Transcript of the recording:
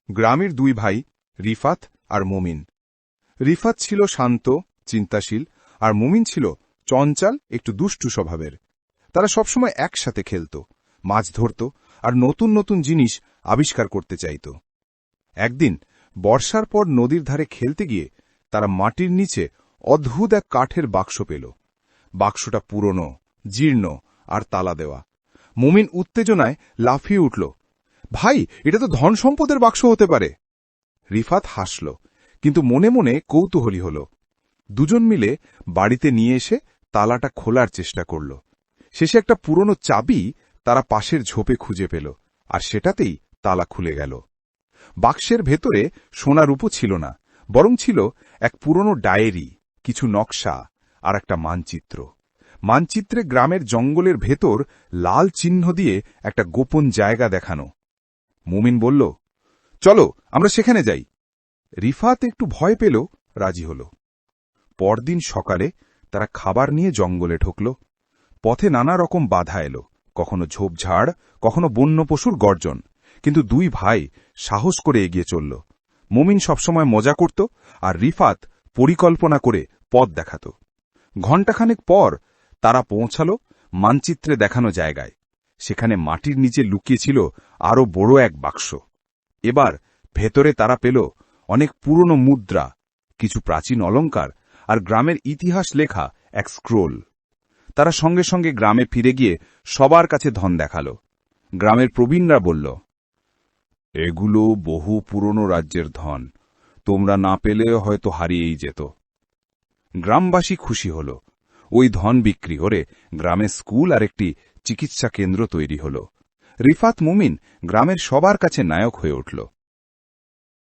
গ্রামের দুই ভাই, রিফাত আর মুমিন। রিফাত ছিল শান্ত, চিন্তাশীল, আর মুমিন ছিল চঞ্চল, একটু দুষ্টু স্বভাবের। তারা সবসময় একসাথে খেলত, মাছ ধরত, আর নতুন নতুন জিনিস আবিষ্কার করতে চাইত। একদিন বর্ষার পর নদীর ধারে খেলতে গিয়ে তারা মাটির নিচে অদ্ভুত এক কাঠের বাক্স পেল। বাক্সটা পুরনো, জীর্ণ আর তালা দেওয়া। মুমিন উত্তেজনায় লাফিয়ে উঠল, ভাই, এটা তো ধন সম্পদের বাক্স হতে পারে। রিফাত হাসল, কিন্তু মনে মনে কৌতূহলী হল। দুজন মিলে বাড়িতে নিয়ে এসে তালাটা খোলার চেষ্টা করল। শেষে একটা পুরনো চাবি তারা পাশের ঝোপে খুঁজে পেল, আর সেটাতেই তালা খুলে গেল। বাক্সের ভেতরে সোনারূপো ছিল না, বরং ছিল এক পুরনো ডায়েরি, কিছু নকশা আর একটা মানচিত্র। মানচিত্রে গ্রামের জঙ্গলের ভেতর লাল চিহ্ন দিয়ে একটা গোপন জায়গা দেখানো। মুমিন বলল, চলো আমরা সেখানে যাই। রিফাত একটু ভয় পেল, রাজি হল। পরদিন সকালে তারা খাবার নিয়ে জঙ্গলে ঢুকল। পথে নানা রকম বাধা এলো, কখনো ঝোপঝাড়, কখনো বন্য পশুর গর্জন, কিন্তু দুই ভাই সাহস করে এগিয়ে চলল। মুমিন সবসময় মজা করত, আর রিফাত পরিকল্পনা করে পথ দেখাত। ঘণ্টাখানেক পর তারা পৌঁছাল মানচিত্রে দেখানো জায়গায়। সেখানে মাটির নিচে লুকিয়ে ছিল আরও বড় এক বাক্স। এবার ভেতরে তারা পেল অনেক পুরনো মুদ্রা, কিছু প্রাচীন অলংকার, আর গ্রামের ইতিহাস লেখা এক স্ক্রোল। তারা সঙ্গে সঙ্গে গ্রামে ফিরে গিয়ে সবার কাছে ধন দেখাল। গ্রামের প্রবীণরা বলল, এগুলো বহু পুরনো রাজ্যের ধন, তোমরা না পেলে হয়তো হারিয়েই যেত। গ্রামবাসী খুশি হল। ওই ধন বিক্রি করে গ্রামে স্কুল আর একটি চিকিৎসা কেন্দ্র তৈরি হল। রিফাত মুমিন গ্রামের সবার কাছে নায়ক হয়ে উঠল।